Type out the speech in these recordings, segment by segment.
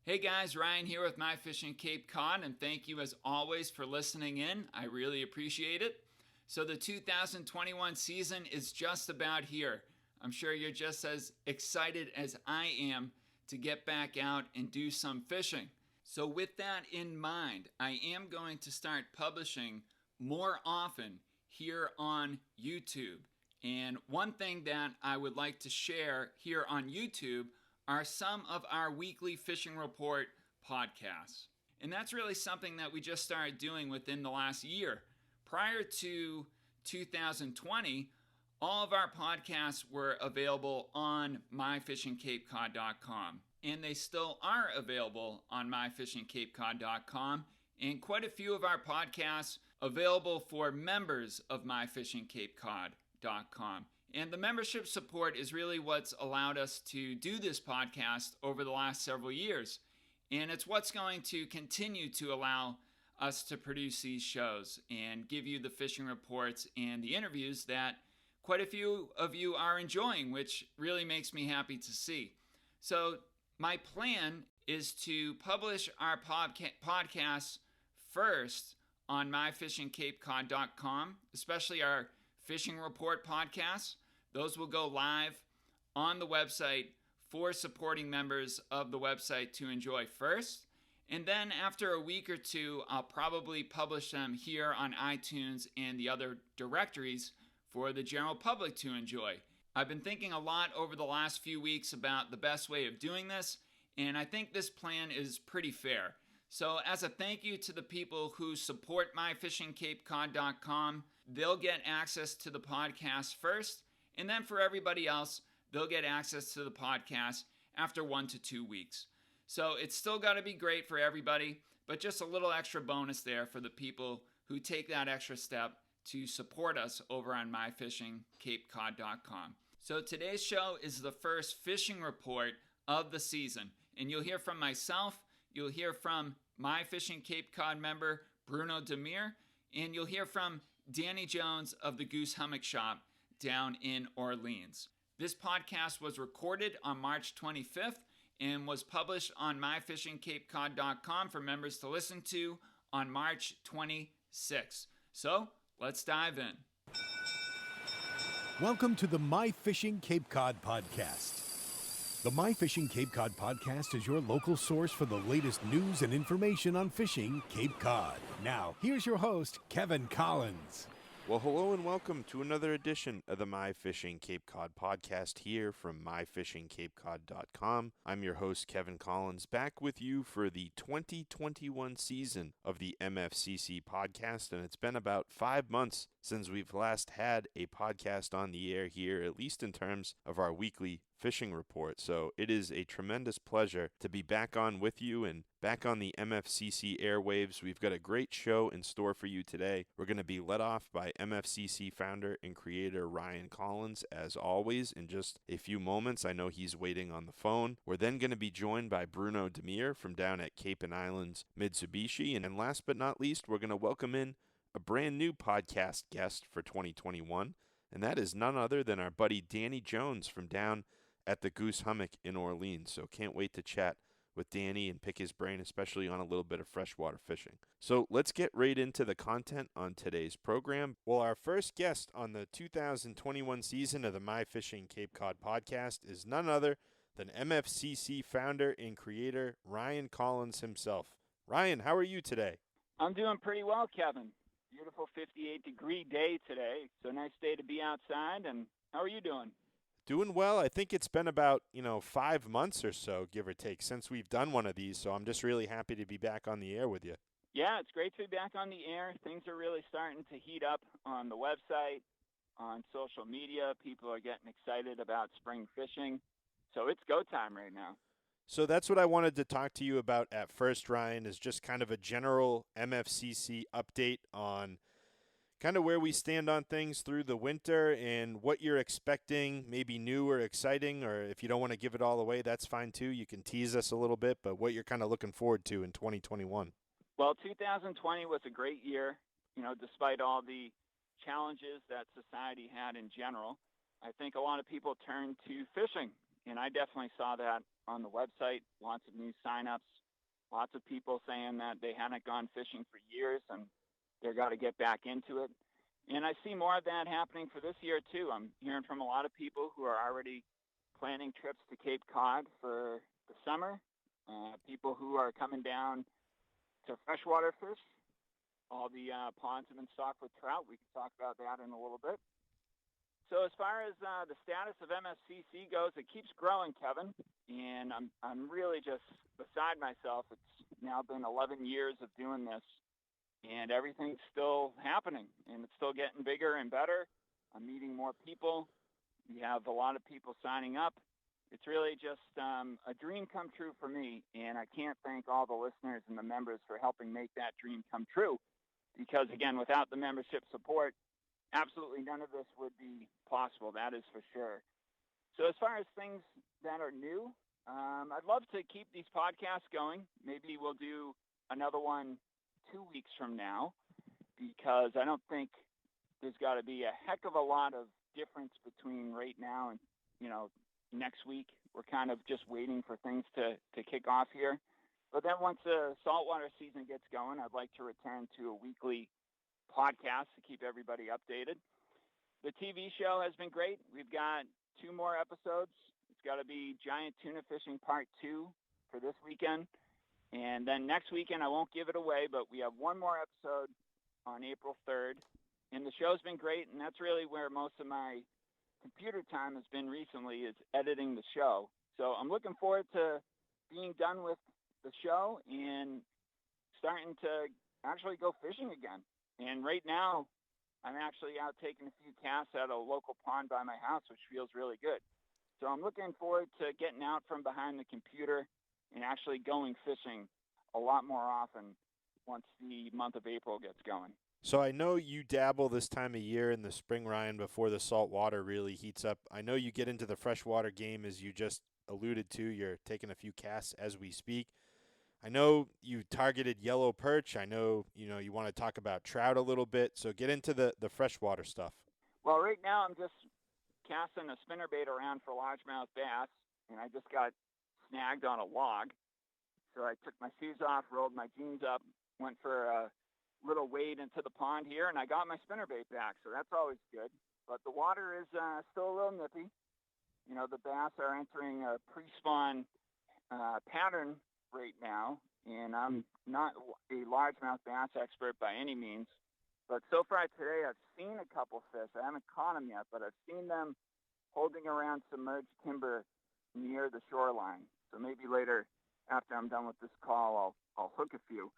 Hey guys, Ryan here with My Fishing Cape Cod, and thank you as always for listening in. I really appreciate it. So the 2021 season is just about here. I'm sure you're just as excited as I am to get back out and do some fishing. So with that in mind, I am going to start publishing more often here on YouTube. And one thing that I would like to share here on YouTube are some of our weekly fishing report podcasts. And that's really something that we just started doing within the last year. Prior to 2020, all of our podcasts were available on myfishingcapecod.com. And they still are available on myfishingcapecod.com. And quite a few of our podcasts available for members of myfishingcapecod.com. And the membership support is really what's allowed us to do this podcast over the last several years. And it's what's going to continue to allow us to produce these shows and give you the fishing reports and the interviews that quite a few of you are enjoying, which really makes me happy to see. So my plan is to publish our podcasts first on myfishingcapecod.com, especially our fishing report podcasts. Those will go live on the website for supporting members of the website to enjoy first. And then after a week or two, I'll probably publish them here on iTunes and the other directories for the general public to enjoy. I've been thinking a lot over the last few weeks about the best way of doing this, and I think this plan is pretty fair. So as a thank you to the people who support myfishingcapecod.com, they'll get access to the podcast first. And then for everybody else, they'll get access to the podcast after 1 to 2 weeks. So it's still got to be great for everybody, but just a little extra bonus there for the people who take that extra step to support us over on myfishingcapecod.com. So today's show is the first fishing report of the season. And you'll hear from myself, you'll hear from My Fishing Cape Cod member Bruno, and you'll hear from Danny Jones of the Goose Hummock Shop down in Orleans. This podcast was recorded on March 25th and was published on myfishingcapecod.com for members to listen to on March 26th. So let's dive in. Welcome to the My Fishing Cape Cod podcast. The My Fishing Cape Cod podcast is your local source for the latest news and information on fishing Cape Cod. Now, here's your host, Kevin Collins. Well, hello and welcome to another edition of the My Fishing Cape Cod podcast here from myfishingcapecod.com. I'm your host, Kevin Collins, back with you for the 2021 season of the MFCC podcast, and it's been about 5 months since we've last had a podcast on the air here, at least in terms of our weekly fishing report. So it is a tremendous pleasure to be back on with you and back on the MFCC airwaves. We've got a great show in store for you today. We're going to be led off by MFCC founder and creator Ryan Collins, as always, in just a few moments. I know he's waiting on the phone. We're then going to be joined by Bruno from down at Cape and Islands Mitsubishi. And last but not least, we're going to welcome in a brand new podcast guest for 2021, and that is none other than our buddy Danny Jones from down at the Goose Hummock in Orleans. So can't wait to chat with Danny and pick his brain, especially on a little bit of freshwater fishing. So let's get right into the content on today's program. Well, our first guest on the 2021 season of the My Fishing Cape Cod podcast is none other than MFCC founder and creator Ryan Collins himself. Ryan, how are you today? I'm doing pretty well, Kevin. Beautiful 58-degree day today. So nice day to be outside. And how are you doing? Doing well. I think it's been about, 5 months or so, give or take, since we've done one of these. So I'm just really happy to be back on the air with you. Yeah, it's great to be back on the air. Things are really starting to heat up on the website, on social media. People are getting excited about spring fishing. So it's go time right now. So that's what I wanted to talk to you about at first, Ryan, is just kind of a general MFCC update on kind of where we stand on things through the winter and what you're expecting, maybe new or exciting, or if you don't want to give it all away, that's fine too. You can tease us a little bit, but what you're kind of looking forward to in 2021. Well, 2020 was a great year, despite all the challenges that society had in general. I think a lot of people turned to fishing And I definitely saw that on the website, lots of new signups, lots of people saying that they hadn't gone fishing for years and they're got to get back into it. And I see more of that happening for this year, too. I'm hearing from a lot of people who are already planning trips to Cape Cod for the summer, people who are coming down to freshwater fish. All the ponds have been stocked with trout. We can talk about that in a little bit. So as far as the status of MFCC goes, it keeps growing, Kevin, and I'm really just beside myself. It's now been 11 years of doing this, and everything's still happening, and it's still getting bigger and better. I'm meeting more people. We have a lot of people signing up. It's really just a dream come true for me, and I can't thank all the listeners and the members for helping make that dream come true, because, again, without the membership support, absolutely none of this would be possible. That is for sure. So as far as things that are new, I'd love to keep these podcasts going. Maybe we'll do another one 2 weeks from now, because I don't think there's got to be a heck of a lot of difference between right now and, next week. We're kind of just waiting for things to kick off here. But then once the saltwater season gets going, I'd like to return to a weekly podcast to keep everybody updated. The TV show has been great. We've got 2 more episodes. It's got to be Giant Tuna Fishing Part 2 for this weekend. And then next weekend, I won't give it away, but we have 1 more episode on April 3rd. And the show's been great, and that's really where most of my computer time has been recently, is editing the show. So I'm looking forward to being done with the show and starting to actually go fishing again. And right now, I'm actually out taking a few casts at a local pond by my house, which feels really good. So I'm looking forward to getting out from behind the computer and actually going fishing a lot more often once the month of April gets going. So I know you dabble this time of year in the spring, Ryan, before the salt water really heats up. I know you get into the freshwater game, as you just alluded to. You're taking a few casts as we speak. I know you targeted yellow perch. I know, you want to talk about trout a little bit. So get into the freshwater stuff. Well, right now I'm just casting a spinnerbait around for largemouth bass, and I just got snagged on a log. So I took my shoes off, rolled my jeans up, went for a little wade into the pond here, and I got my spinnerbait back. So that's always good. But the water is still a little nippy. The bass are entering a pre-spawn pattern right now, and I'm not a largemouth bass expert by any means. But so far today, I've seen a couple fish. I haven't caught them yet, but I've seen them holding around submerged timber near the shoreline. So maybe later, after I'm done with this call, I'll hook a few.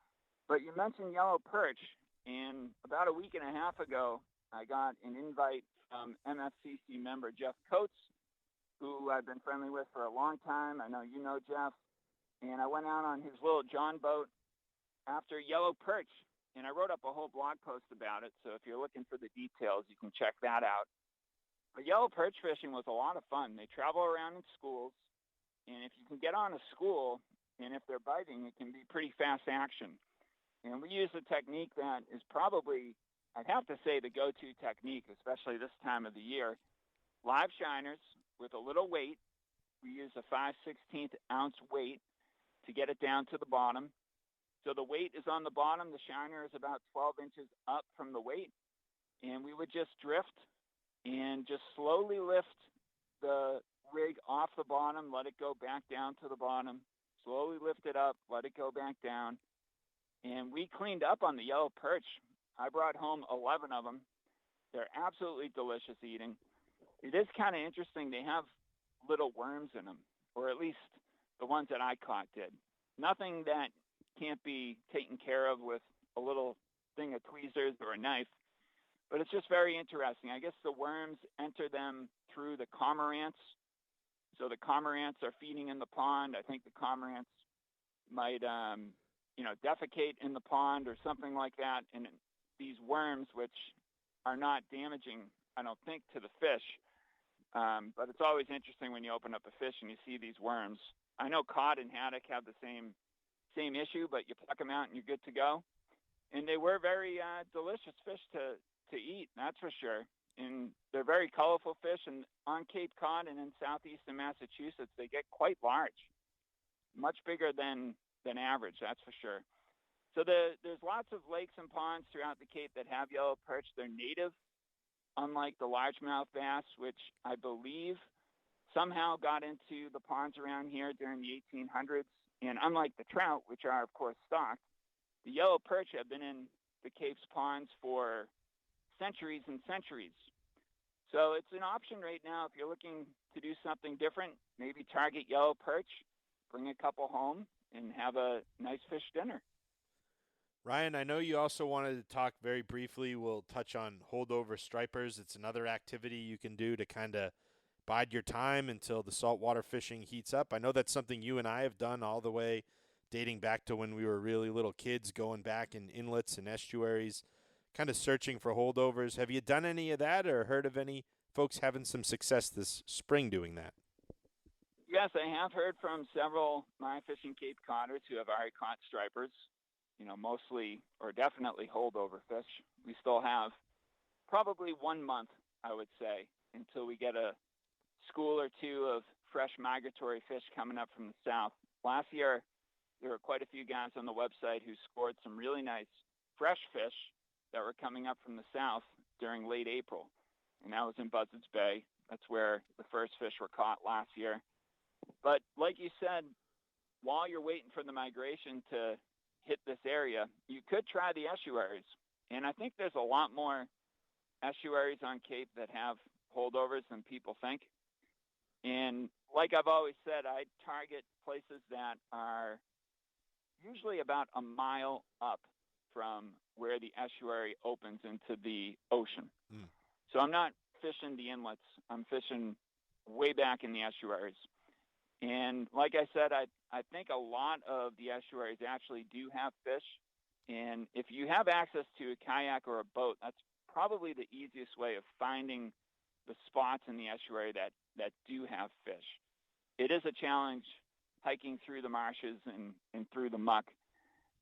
But you mentioned yellow perch, and about a week and a half ago, I got an invite from MFCC member Jeff Coates, who I've been friendly with for a long time. I know you know Jeff. And I went out on his little John boat after yellow perch, and I wrote up a whole blog post about it. So if you're looking for the details, you can check that out. But yellow perch fishing was a lot of fun. They travel around in schools, and if you can get on a school, and if they're biting, it can be pretty fast action. And we use a technique that is probably, I'd have to say, the go-to technique, especially this time of the year. Live shiners with a little weight. We use a 5/16 ounce weight to get it down to the bottom. So the weight is on the bottom. The shiner is about 12 inches up from the weight. And we would just drift and just slowly lift the rig off the bottom, let it go back down to the bottom, slowly lift it up, let it go back down. And we cleaned up on the yellow perch. I brought home 11 of them. They're absolutely delicious eating. It is kind of interesting. They have little worms in them, or at least the ones that I caught did. Nothing that can't be taken care of with a little thing of tweezers or a knife, but it's just very interesting. I guess the worms enter them through the cormorants. So the cormorants are feeding in the pond. I think the cormorants might, defecate in the pond or something like that. And these worms, which are not damaging, I don't think, to the fish, but it's always interesting when you open up a fish and you see these worms. I know cod and haddock have the same issue, but you pluck them out and you're good to go. And they were very delicious fish to eat, that's for sure. and they're very colorful fish. And on Cape Cod and in southeastern Massachusetts, they get quite large, much bigger than average, that's for sure. So there's lots of lakes and ponds throughout the Cape that have yellow perch. They're native, unlike the largemouth bass, which I believe somehow got into the ponds around here during the 1800s. And unlike the trout, which are, of course, stocked, the yellow perch have been in the Cape's ponds for centuries and centuries. So it's an option right now if you're looking to do something different, maybe target yellow perch, bring a couple home, and have a nice fish dinner. Ryan, I know you also wanted to talk very briefly. We'll touch on holdover stripers. It's another activity you can do to kind of bide your time until the saltwater fishing heats up. I know that's something you and I have done all the way dating back to when we were really little kids, going back in inlets and estuaries, kind of searching for holdovers. Have you done any of that or heard of any folks having some success this spring doing that? Yes, I have heard from several My Fishing Cape Codders who have already caught stripers, mostly or definitely holdover fish. We still have probably 1 month, I would say, until we get a school or two of fresh migratory fish coming up from the south. Last year, there were quite a few guys on the website who scored some really nice fresh fish that were coming up from the south during late April. And that was in Buzzards Bay. That's where the first fish were caught last year. But like you said, while you're waiting for the migration to hit this area, you could try the estuaries. And I think there's a lot more estuaries on Cape that have holdovers than people think. And like I've always said, I target places that are usually about a mile up from where the estuary opens into the ocean. So I'm not fishing the inlets. I'm fishing way back in the estuaries. And like I said, I think a lot of the estuaries actually do have fish. And if you have access to a kayak or a boat, that's probably the easiest way of finding the spots in the estuary that do have fish. It is a challenge hiking through the marshes and through the muck.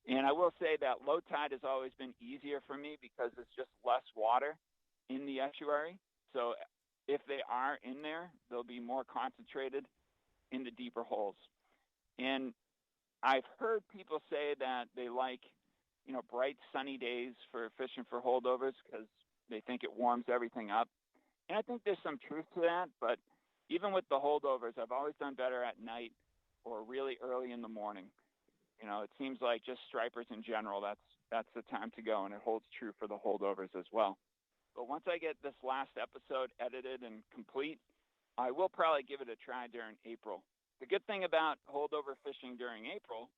And I will say that low tide has always been easier for me because it's just less water in the estuary. So if they are in there, they'll be more concentrated in the deeper holes. And I've heard people say that they like, bright sunny days for fishing for holdovers because they think it warms everything up. And I think there's some truth to that, but even with the holdovers, I've always done better at night or really early in the morning. It seems like just stripers in general, that's the time to go, and it holds true for the holdovers as well. But once I get this last episode edited and complete, I will probably give it a try during April. The good thing about holdover fishing during April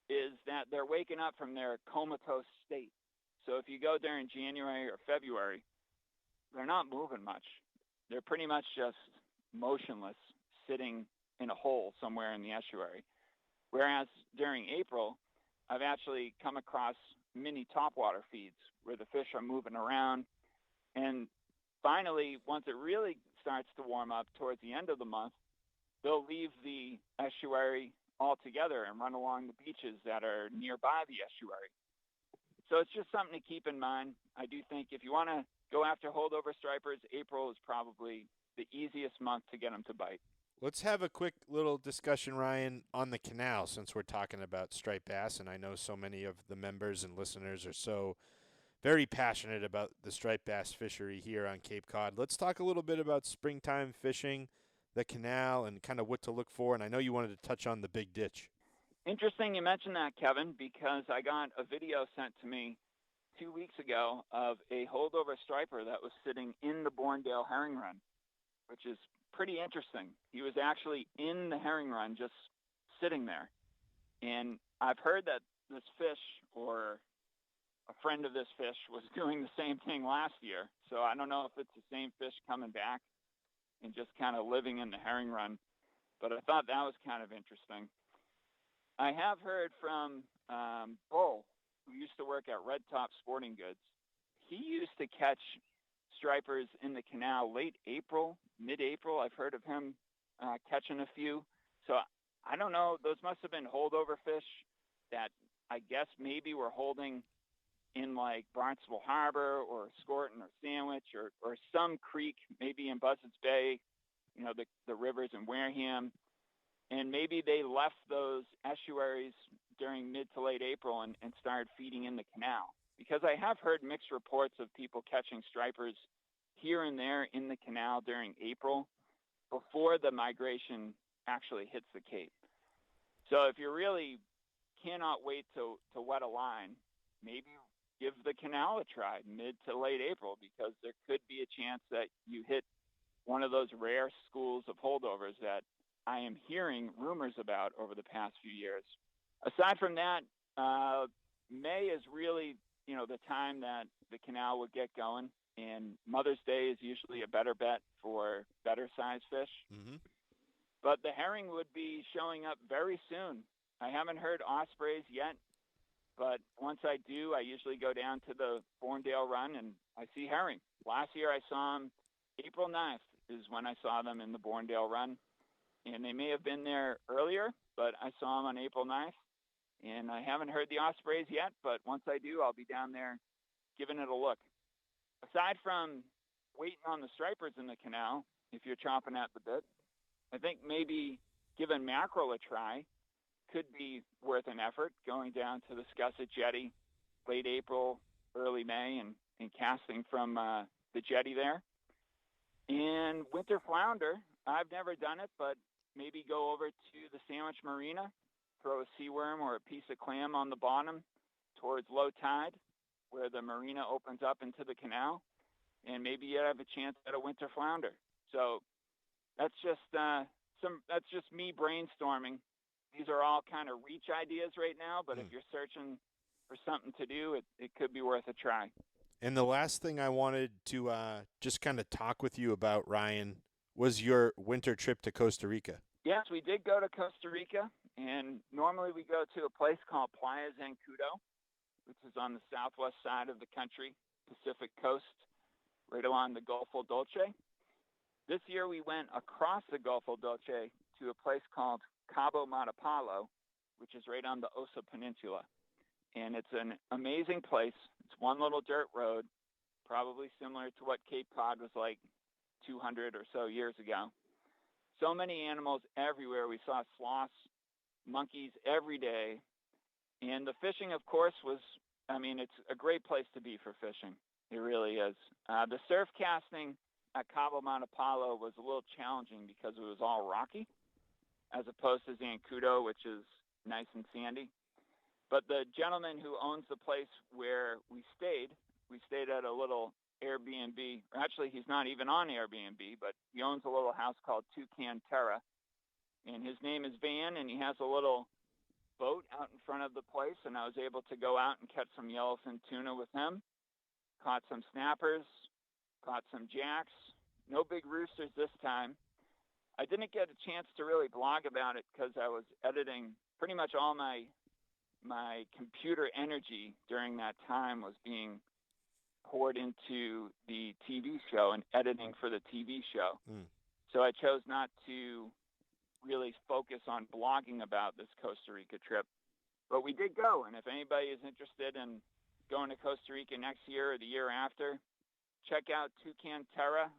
is that they're waking up from their comatose state. So if you go during January or February, they're not moving much. They're pretty much just motionless, sitting in a hole somewhere in the estuary. Whereas during April, I've actually come across mini topwater feeds where the fish are moving around. And finally, once it really starts to warm up towards the end of the month, they'll leave the estuary altogether and run along the beaches that are nearby the estuary. So it's just something to keep in mind. I do think if you want to go after holdover stripers, April is probably the easiest month to get them to bite. Let's have a quick little discussion, Ryan, on the canal since we're talking about striped bass, and I know so many of the members and listeners are so very passionate about the striped bass fishery here on Cape Cod. Let's talk a little bit about springtime fishing, the canal, and kind of what to look for. And I know you wanted to touch on the big ditch. Interesting you mentioned that, Kevin, because I got a video sent to me 2 weeks ago of a holdover striper that was sitting in the Borndale herring run, which is pretty interesting. He was actually in the herring run, just sitting there. And I've heard that this fish, or a friend of this fish, was doing the same thing last year. So I don't know if it's the same fish coming back and just kind of living in the herring run. But I thought that was kind of interesting. I have heard from Bull, who used to work at Red Top Sporting Goods. He used to catch stripers in the canal late April, mid-April. I've heard of him catching a few. So I don't know. Those must have been holdover fish that I guess maybe were holding in like Barnstable Harbor or Scorton or Sandwich or some creek, maybe in Buzzards Bay, the rivers in Wareham. And maybe they left those estuaries during mid to late April and started feeding in the canal. Because I have heard mixed reports of people catching stripers here and there in the canal during April before the migration actually hits the Cape. So if you really cannot wait to wet a line, maybe give the canal a try mid to late April, because there could be a chance that you hit one of those rare schools of holdovers that I am hearing rumors about over the past few years. Aside from that, May is really, the time that the canal would get going, and Mother's Day is usually a better bet for better sized fish. Mm-hmm. But the herring would be showing up very soon. I haven't heard ospreys yet, but once I do, I usually go down to the Borndale Run and I see herring. Last year I saw them April 9th is when I saw them in the Borndale Run. And they may have been there earlier, but I saw them on April 9th. And I haven't heard the ospreys yet, but once I do, I'll be down there giving it a look. Aside from waiting on the stripers in the canal, if you're chomping at the bit, I think maybe giving mackerel a try could be worth an effort, going down to the Scusset Jetty late April, early May, and casting from the jetty there. And winter flounder, I've never done it, but maybe go over to the Sandwich Marina, throw a sea worm or a piece of clam on the bottom towards low tide, where the marina opens up into the canal, and maybe you have a chance at a winter flounder. So that's just me brainstorming. These are all kind of reach ideas right now, but if you're searching for something to do, it could be worth a try. And the last thing I wanted to just kind of talk with you about, Ryan, was your winter trip to Costa Rica. Yes, we did go to Costa Rica, and normally we go to a place called Playa Zancudo, which is on the southwest side of the country, Pacific coast, right along the Golfo Dolce. This year we went across the Golfo Dolce to a place called Cabo Matapalo, which is right on the Osa Peninsula. And it's an amazing place. It's one little dirt road, probably similar to what Cape Cod was like 200 or so years ago. So many animals everywhere. We saw sloths, monkeys every day. And the fishing, of course, it's a great place to be for fishing. It really is. The surf casting at Cabo Matapalo was a little challenging because it was all rocky, as opposed to Zancudo, which is nice and sandy. But the gentleman who owns the place where we stayed at a little Airbnb. Actually, he's not even on Airbnb, but he owns a little house called Toucan Terra. And his name is Van, and he has a little boat out in front of the place, and I was able to go out and catch some yellowfin tuna with him. Caught some snappers, caught some jacks. No big roosters this time. I didn't get a chance to really blog about it because I was editing. Pretty much all my computer energy during that time was being poured into the TV show and editing for the TV show. So I chose not to really focus on blogging about this Costa Rica trip. But we did go, and if anybody is interested in going to Costa Rica next year or the year after, check out Toucan Terra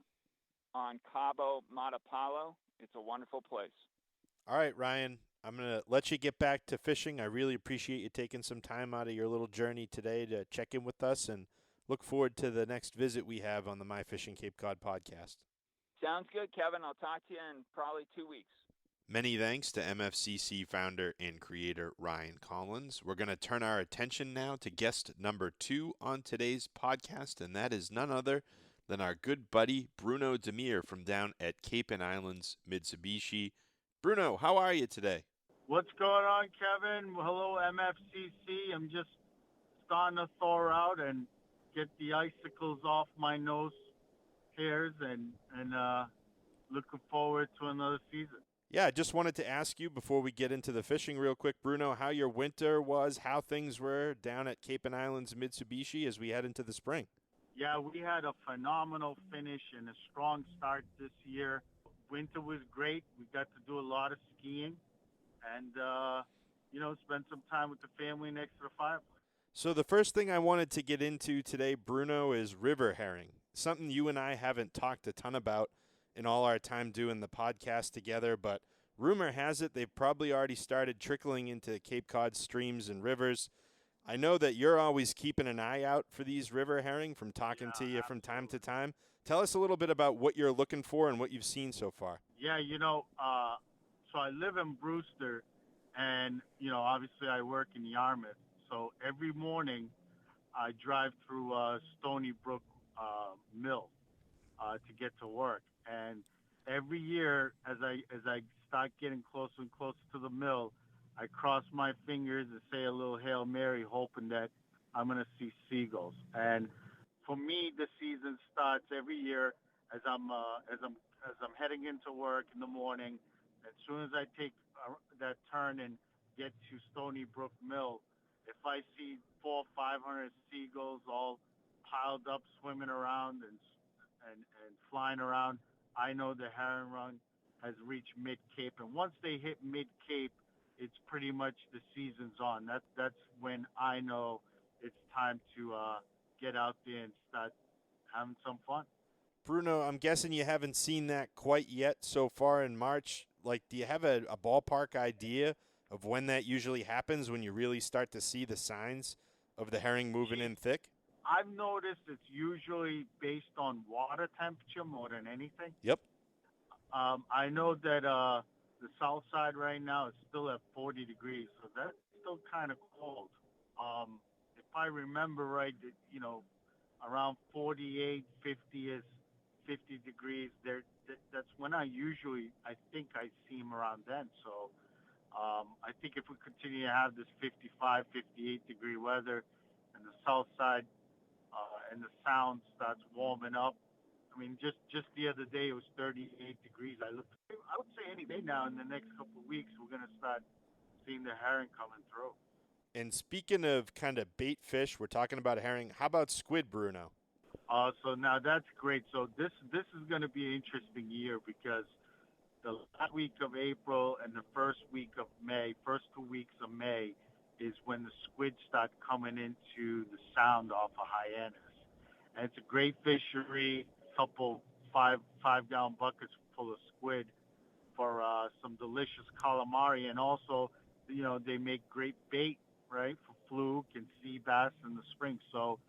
on Cabo Matapalo. It's a wonderful place. All right, Ryan, I'm going to let you get back to fishing. I really appreciate you taking some time out of your little journey today to check in with us, and look forward to the next visit we have on the My Fishing Cape Cod podcast. Sounds good, Kevin. I'll talk to you in probably 2 weeks. Many thanks to MFCC founder and creator Ryan Collins. We're going to turn our attention now to guest number 2 on today's podcast, and that is none other than our good buddy Bruno Demir from down at Cape and Islands, Mitsubishi. Bruno, how are you today? What's going on, Kevin? Hello, MFCC. I'm just starting to thaw out and get the icicles off my nose hairs and looking forward to another season. Yeah, I just wanted to ask you before we get into the fishing real quick, Bruno, how your winter was, how things were down at Cape and Islands Mitsubishi as we head into the spring. Yeah, we had a phenomenal finish and a strong start this year. Winter was great. We got to do a lot of skiing and, spend some time with the family next to the fireplace. So the first thing I wanted to get into today, Bruno, is river herring, something you and I haven't talked a ton about in all our time doing the podcast together, but rumor has it they've probably already started trickling into Cape Cod streams and rivers. I know that you're always keeping an eye out for these river herring from talking to you from time to time. Tell us a little bit about what you're looking for and what you've seen so far. Yeah, so I live in Brewster, and, obviously I work in Yarmouth. So every morning I drive through Stony Brook Mill to get to work. And every year as I start getting closer and closer to the mill, I cross my fingers and say a little Hail Mary, hoping that I'm going to see seagulls. And for me, the season starts every year as I'm heading into work in the morning. As soon as I take that turn and get to Stony Brook Mill, if I see 400-500 seagulls all piled up, swimming around and flying around, I know the herring run has reached mid-Cape. And once they hit mid-Cape, it's pretty much the season's on. That's when I know it's time to get out there and start having some fun. Bruno, I'm guessing you haven't seen that quite yet so far in March. Like, do you have a ballpark idea of when that usually happens, when you really start to see the signs of the herring moving in thick? I've noticed it's usually based on water temperature more than anything. Yep. I know that the south side right now is still at 40 degrees, so that's still kind of cold. If I remember right, around 48, 50 is 50 degrees. That's when I think I see them around then. So I think if we continue to have this 55, 58 degree weather, and the south side and the sound starts warming up. I mean, just the other day it was 38 degrees. I would say any day now in the next couple of weeks we're going to start seeing the herring coming through. And speaking of kind of bait fish, we're talking about herring. How about squid, Bruno? So now that's great. So this is going to be an interesting year because the last week of April and the first 2 weeks of May is when the squid start coming into the sound off of Hyannis. And it's a great fishery, couple 5-gallon buckets full of squid for some delicious calamari. And also, they make great bait, right, for fluke and sea bass in the spring. So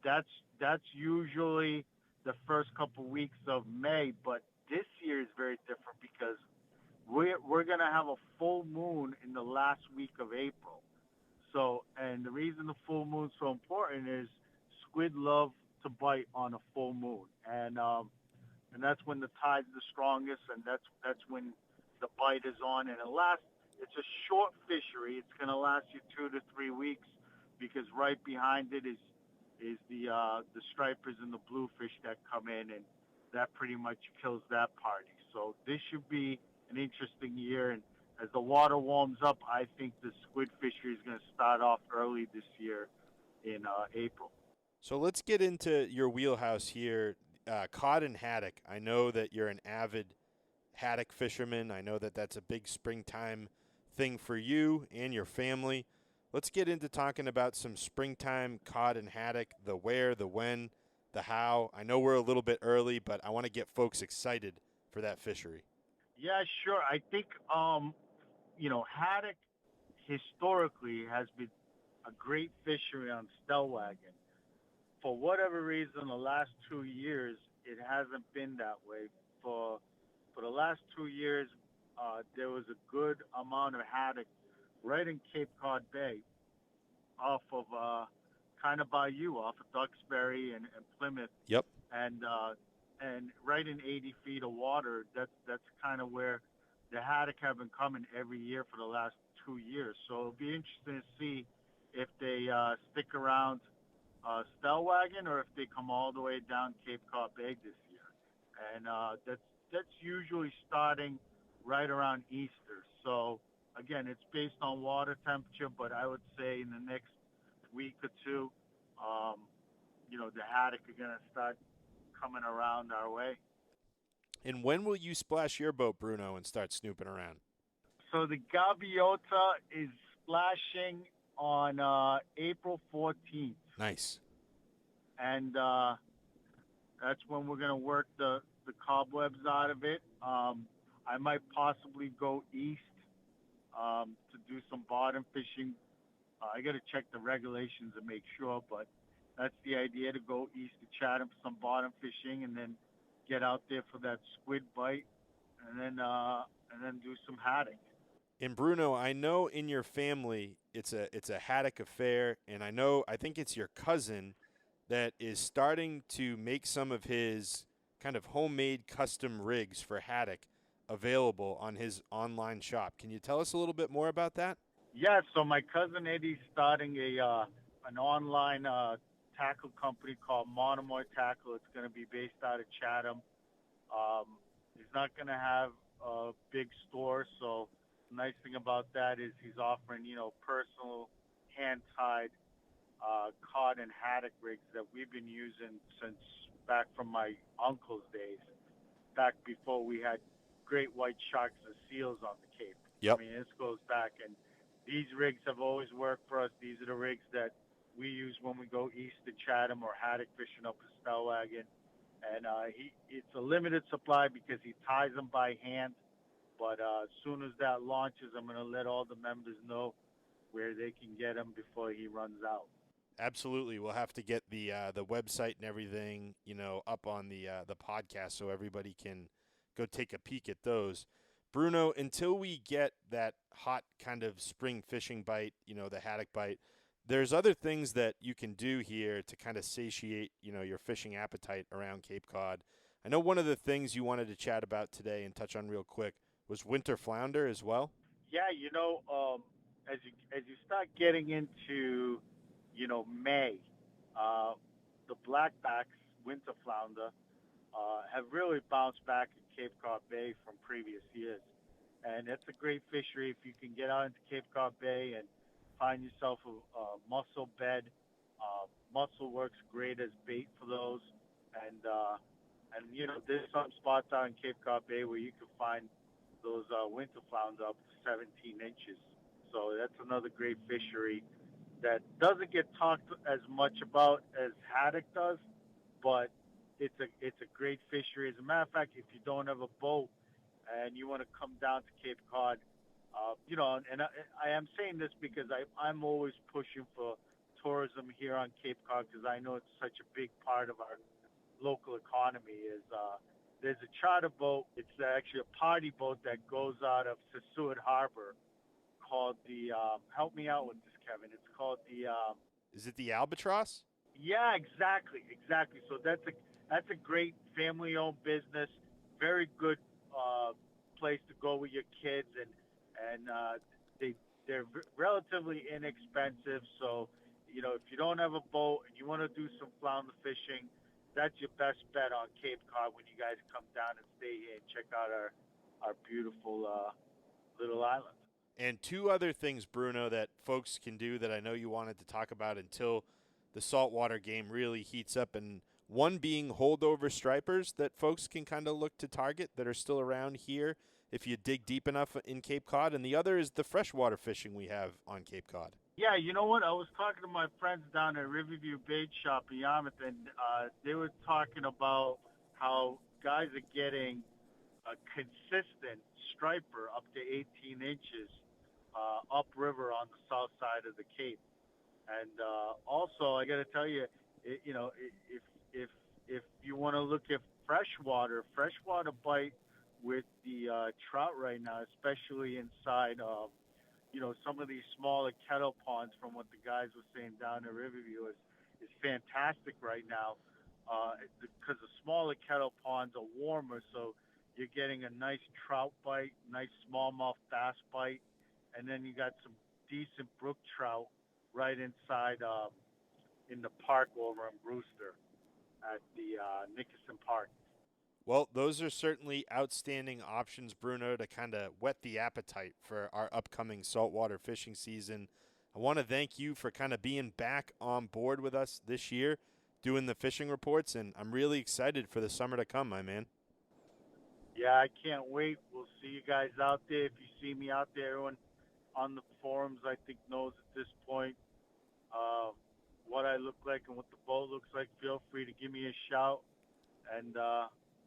that's usually the first couple weeks of May. But this year is very different because we're going to have a full moon in the last week of April. So, and the reason the full moon's so important is squid love to bite on a full moon, and that's when the tide's the strongest, and that's when the bite is on. And it's a short fishery. It's going to last you 2 to 3 weeks because right behind it is the stripers and the bluefish that come in, and that pretty much kills that party. So this should be an interesting year, and as the water warms up, I think the squid fishery is going to start off early this year in April. So let's get into your wheelhouse here, cod and haddock. I know that you're an avid haddock fisherman. I know that that's a big springtime thing for you and your family. Let's get into talking about some springtime cod and haddock, the where, the when, the how. I know we're a little bit early, but I want to get folks excited for that fishery. Yeah, sure. I think, haddock historically has been a great fishery on stellwagen. For whatever reason, the last 2 years, it hasn't been that way. For the last 2 years, there was a good amount of haddock right in Cape Cod Bay off of kind of by you, off of Duxbury and Plymouth. Yep. And right in 80 feet of water, that's kind of where the haddock have been coming every year for the last 2 years. So it'll be interesting to see if they stick around stellwagen or if they come all the way down Cape Cod Bay this year. And that's usually starting right around Easter. So again, it's based on water temperature, but I would say in the next week or two, the haddock are going to start coming around our way. And when will you splash your boat, Bruno, and start snooping around? So the gaviota is splashing on April 14th. Nice. And that's when we're going to work the cobwebs out of it. I might possibly go east to do some bottom fishing. I got to check the regulations and make sure, but that's the idea, to go east to Chatham for some bottom fishing and then get out there for that squid bite and then do some haddock. And Bruno, I know in your family it's a haddock affair, and I think it's your cousin that is starting to make some of his kind of homemade custom rigs for haddock available on his online shop. Can you tell us a little bit more about that? Yeah, so my cousin Eddie's starting an online tackle company called Monomoy Tackle. It's going to be based out of Chatham. He's not going to have a big store, so the nice thing about that is he's offering, personal hand-tied cod and haddock rigs that we've been using since back from my uncle's days, back before we had great white sharks and seals on the Cape. Yep. I mean, this goes back, and these rigs have always worked for us. These are the rigs that we use when we go east to Chatham or haddock fishing up the Stellwagen. And it's a limited supply because he ties them by hand. But as soon as that launches, I'm going to let all the members know where they can get them before he runs out. Absolutely. We'll have to get the website and everything, up on the podcast so everybody can go take a peek at those. Bruno, until we get that hot kind of spring fishing bite, the haddock bite, there's other things that you can do here to kind of satiate, your fishing appetite around Cape Cod. I know one of the things you wanted to chat about today and touch on real quick was winter flounder as well. Yeah, as you start getting into, May, the blackbacks, winter flounder, have really bounced back in Cape Cod Bay from previous years. And it's a great fishery if you can get out into Cape Cod Bay and find yourself a mussel bed. Mussel works great as bait for those. And there's some spots out in Cape Cod Bay where you can find those winter flounder up to 17 inches. So that's another great fishery that doesn't get talked as much about as haddock does, but it's a great fishery. As a matter of fact, if you don't have a boat and you want to come down to Cape Cod, and I am saying this because I'm always pushing for tourism here on Cape Cod because I know it's such a big part of our local economy. There's a charter boat. It's actually a party boat that goes out of Sassuat Harbor called the, help me out with this, Kevin. It's called the... Is it the Albatross? Yeah, exactly. So that's a great family-owned business, very good place to go with your kids, and they're relatively inexpensive. So, if you don't have a boat and you want to do some flounder fishing, that's your best bet on Cape Cod when you guys come down and stay here and check out our beautiful little island. And two other things, Bruno, that folks can do that I know you wanted to talk about until the saltwater game really heats up, and one being holdover stripers that folks can kind of look to target that are still around here if you dig deep enough in Cape Cod, and the other is the freshwater fishing we have on Cape Cod. Yeah, you know what? I was talking to my friends down at Riverview Bait Shop in Yarmouth, and they were talking about how guys are getting a consistent striper up to 18 inches upriver on the south side of the Cape. And also, I got to tell you, if you want to look at freshwater bite with the trout right now, especially inside some of these smaller kettle ponds, from what the guys were saying down in Riverview, is fantastic right now because the smaller kettle ponds are warmer, so you're getting a nice trout bite, nice smallmouth bass bite, and then you got some decent brook trout right inside in the park over in Brewster at the Nickerson Park. Well, those are certainly outstanding options, Bruno, to kind of whet the appetite for our upcoming saltwater fishing season. I want to thank you for kind of being back on board with us this year, doing the fishing reports, and I'm really excited for the summer to come, my man. Yeah, I can't wait. We'll see you guys out there. If you see me out there, everyone on the forums, I think, knows at this point shout, and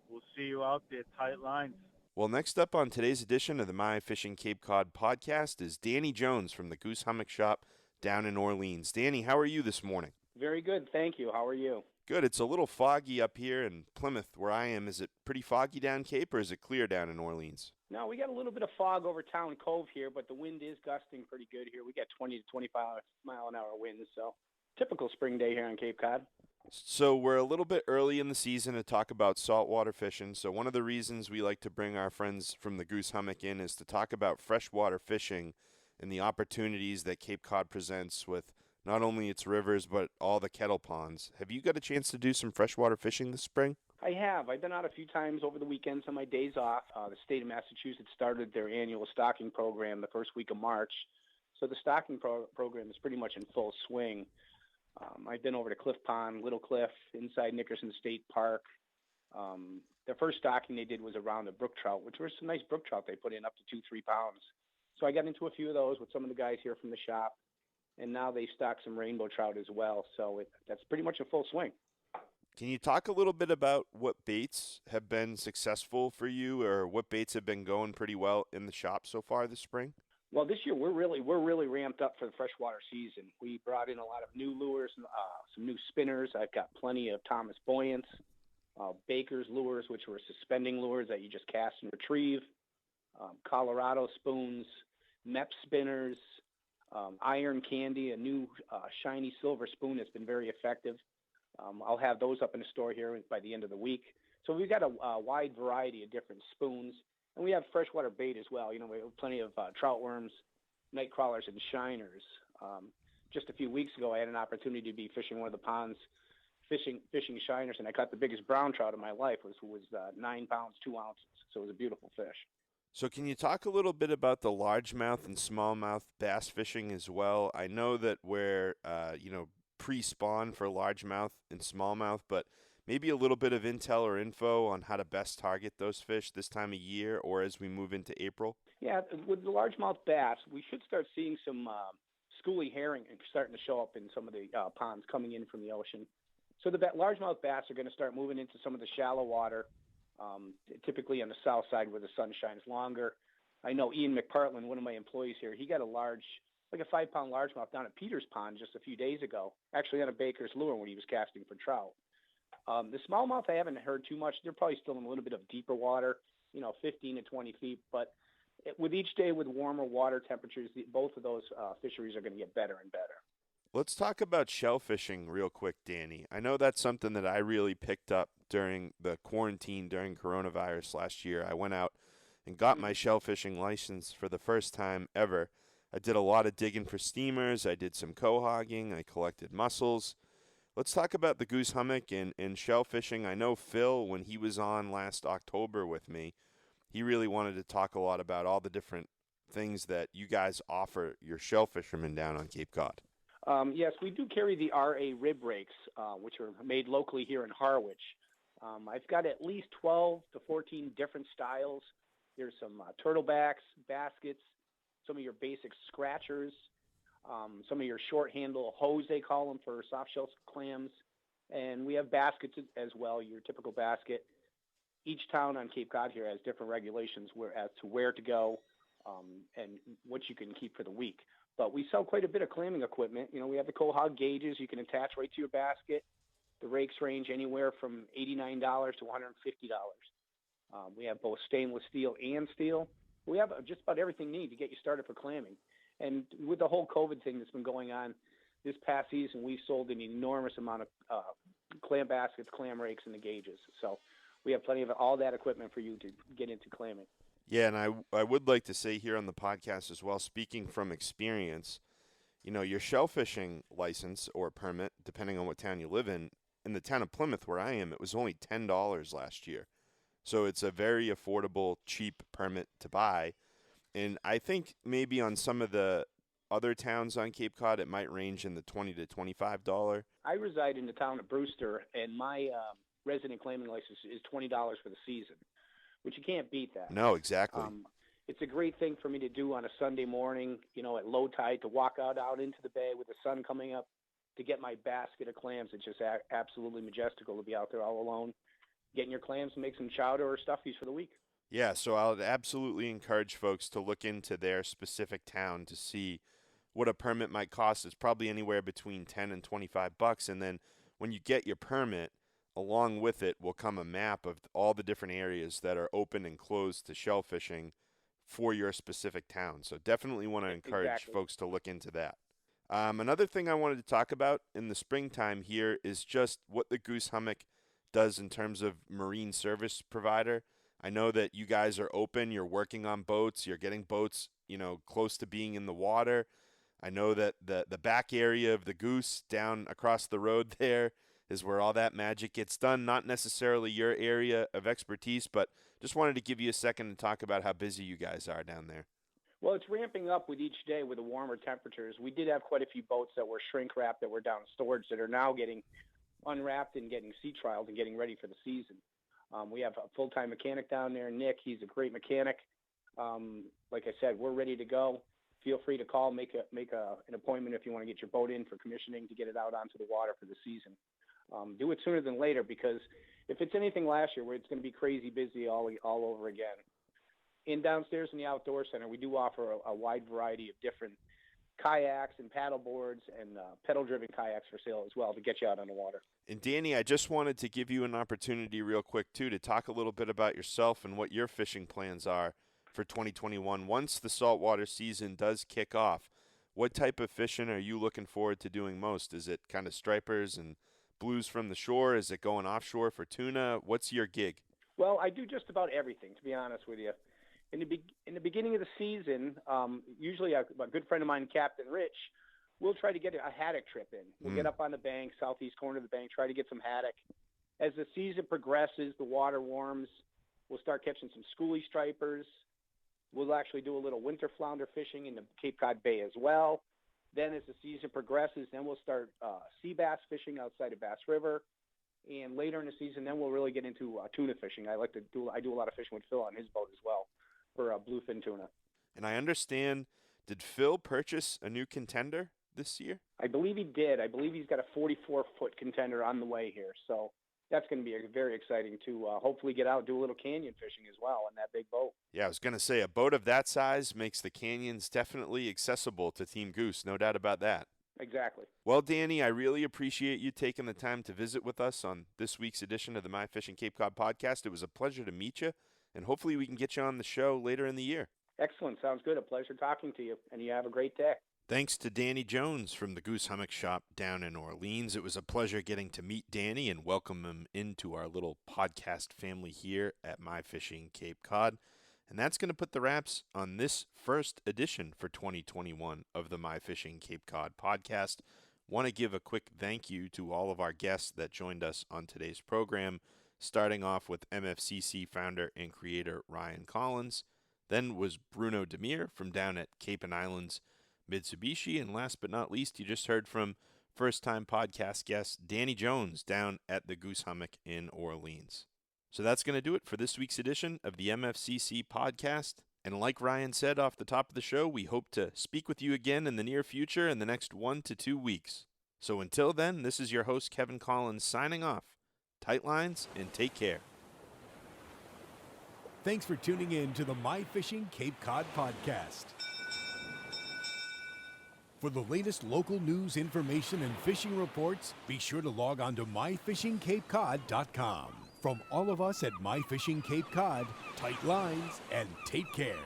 we'll see you out there. Tight lines. Well, next up on today's edition of the My Fishing Cape Cod podcast is Danny Jones from the Goose Hummock Shop down in Orleans. Danny, how are you this morning? Very good, thank you. How are you? Good. It's a little foggy up here in Plymouth where I am. Is it pretty foggy down Cape, or is it clear down in Orleans? No, we got a little bit of fog over Town Cove here, but the wind is gusting pretty good here. We got 20 to 25 mile an hour winds, so typical spring day here on Cape Cod. So we're a little bit early in the season to talk about saltwater fishing. So one of the reasons we like to bring our friends from the Goose Hummock in is to talk about freshwater fishing and the opportunities that Cape Cod presents with not only its rivers, but all the kettle ponds. Have you got a chance to do some freshwater fishing this spring? I have. I've been out a few times over the weekends on my days off. The state of Massachusetts started their annual stocking program the first week of March. So the stocking program is pretty much in full swing. I've been over to Cliff Pond, Little Cliff, inside Nickerson State Park. The first stocking they did was around the brook trout, which were some nice brook trout they put in up to 2-3 pounds. So I got into a few of those with some of the guys here from the shop. And now they stock some rainbow trout as well. So that's pretty much in full swing. Can you talk a little bit about what baits have been successful for you, or what baits have been going pretty well in the shop so far this spring? Well, this year we're really ramped up for the freshwater season. We brought in a lot of new lures, some new spinners. I've got plenty of Thomas Buoyants, Baker's lures, which were suspending lures that you just cast and retrieve, Colorado spoons, MEP spinners, Iron Candy, a new shiny silver spoon that's been very effective. I'll have those up in the store here by the end of the week. So we've got a wide variety of different spoons. And we have freshwater bait as well. You know, we have plenty of trout worms, night crawlers, and shiners. Just a few weeks ago, I had an opportunity to be fishing one of the ponds, fishing shiners, and I caught the biggest brown trout of my life. It was 9 pounds, 2 ounces. So it was a beautiful fish. So can you talk a little bit about the largemouth and smallmouth bass fishing as well? I know that we're, pre-spawn for largemouth and smallmouth, but maybe a little bit of intel or info on how to best target those fish this time of year or as we move into April? Yeah, with the largemouth bass, we should start seeing some schoolie herring starting to show up in some of the ponds coming in from the ocean. So the largemouth bass are going to start moving into some of the shallow water, typically on the south side where the sun shines longer. I know Ian McPartland, one of my employees here, he got a 5-pound largemouth down at Peters Pond just a few days ago, actually on a Baker's lure when he was casting for trout. The smallmouth I haven't heard too much. They're probably still in a little bit of deeper water, 15 to 20 feet. But with each day with warmer water temperatures, both of those fisheries are going to get better and better. Let's talk about shell fishing real quick, Danny. I know that's something that I really picked up during the quarantine during coronavirus last year. I went out and got my shell fishing license for the first time ever. I did a lot of digging for steamers. I did some cohogging. I collected mussels. Let's talk about the Goose Hummock and shell fishing. I know Phil, when he was on last October with me, he really wanted to talk a lot about all the different things that you guys offer your shell fishermen down on Cape Cod. Yes, we do carry the RA rib rakes, which are made locally here in Harwich. I've got at least 12 to 14 different styles. There's some turtlebacks, baskets, some of your basic scratchers, some of your short handle hose, they call them, for soft shell clams. And we have baskets as well, your typical basket. Each town on Cape Cod here has different regulations as to where to go and what you can keep for the week. But we sell quite a bit of clamming equipment. We have the quahog gauges you can attach right to your basket. The rakes range anywhere from $89 to $150. We have both stainless steel and steel. We have just about everything you need to get you started for clamming. And with the whole COVID thing that's been going on this past season, we've sold an enormous amount of clam baskets, clam rakes, and the gauges. So we have plenty of all that equipment for you to get into clamming. Yeah, and I would like to say here on the podcast as well, speaking from experience, your shell fishing license or permit, depending on what town you live in the town of Plymouth where I am, it was only $10 last year. So it's a very affordable, cheap permit to buy. And I think maybe on some of the other towns on Cape Cod, it might range in the $20 to $25. I reside in the town of Brewster, and my resident clamming license is $20 for the season, which you can't beat that. No, exactly. It's a great thing for me to do on a Sunday morning, at low tide, to walk out into the bay with the sun coming up, to get my basket of clams. It's just absolutely majestical to be out there all alone, getting your clams and make some chowder or stuffies for the week. Yeah, so I'll absolutely encourage folks to look into their specific town to see what a permit might cost. It's probably anywhere between $10 and $25, and then when you get your permit, along with it will come a map of all the different areas that are open and closed to shell fishing for your specific town. So definitely want to encourage folks to look into that. Another thing I wanted to talk about in the springtime here is just what the Goose Hummock does in terms of marine service provider. I know that you guys are open, you're working on boats, you're getting boats, close to being in the water. I know that the back area of the Goose down across the road there is where all that magic gets done. Not necessarily your area of expertise, but just wanted to give you a second to talk about how busy you guys are down there. Well, it's ramping up with each day with the warmer temperatures. We did have quite a few boats that were shrink wrapped that were down in storage that are now getting unwrapped and getting sea trialed and getting ready for the season. We have a full-time mechanic down there, Nick. He's a great mechanic. Like I said, we're ready to go. Feel free to call, make an appointment if you want to get your boat in for commissioning to get it out onto the water for the season. Do it sooner than later, because if it's anything last year, where it's going to be crazy busy all over again. Downstairs in the outdoor center, we do offer a wide variety of different kayaks and paddle boards and pedal-driven kayaks for sale as well to get you out on the water. And Danny, I just wanted to give you an opportunity real quick, too, to talk a little bit about yourself and what your fishing plans are for 2021. Once the saltwater season does kick off, what type of fishing are you looking forward to doing most? Is it kind of stripers and blues from the shore? Is it going offshore for tuna? What's your gig? Well, I do just about everything, to be honest with you. In the beginning of the season, usually a good friend of mine, Captain Rich, we'll try to get a haddock trip in. We'll get up on the bank, southeast corner of the bank, try to get some haddock. As the season progresses, the water warms, we'll start catching some schoolie stripers. We'll actually do a little winter flounder fishing in the Cape Cod Bay as well. Then as the season progresses, then we'll start sea bass fishing outside of Bass River. And later in the season, then we'll really get into tuna fishing. I do a lot of fishing with Phil on his boat as well for bluefin tuna. And I understand, did Phil purchase a new contender this year? I believe he did. I believe he's got a 44-foot contender on the way here. So that's going to be very exciting to hopefully get out and do a little canyon fishing as well in that big boat. Yeah, I was going to say, a boat of that size makes the canyons definitely accessible to Team Goose, no doubt about that. Exactly. Well, Danny, I really appreciate you taking the time to visit with us on this week's edition of the My Fishing Cape Cod podcast. It was a pleasure to meet you, and hopefully we can get you on the show later in the year. Excellent. Sounds good. A pleasure talking to you, and you have a great day. Thanks to Danny Jones from the Goose Hummock Shop down in Orleans. It was a pleasure getting to meet Danny and welcome him into our little podcast family here at My Fishing Cape Cod. And that's going to put the wraps on this first edition for 2021 of the My Fishing Cape Cod podcast. Want to give a quick thank you to all of our guests that joined us on today's program, starting off with MFCC founder and creator Ryan Collins. Then was Bruno Demir from down at Cape and Islands Mitsubishi. And last but not least, you just heard from first-time podcast guest Danny Jones down at the Goose Hummock in Orleans. So that's going to do it for this week's edition of the MFCC podcast. And like Ryan said off the top of the show, we hope to speak with you again in the near future in the next 1 to 2 weeks. So until then, this is your host, Kevin Collins, signing off. Tight lines and take care. Thanks for tuning in to the My Fishing Cape Cod podcast. For the latest local news, information, and fishing reports, be sure to log on to myfishingcapecod.com. From all of us at My Fishing Cape Cod, tight lines and take care.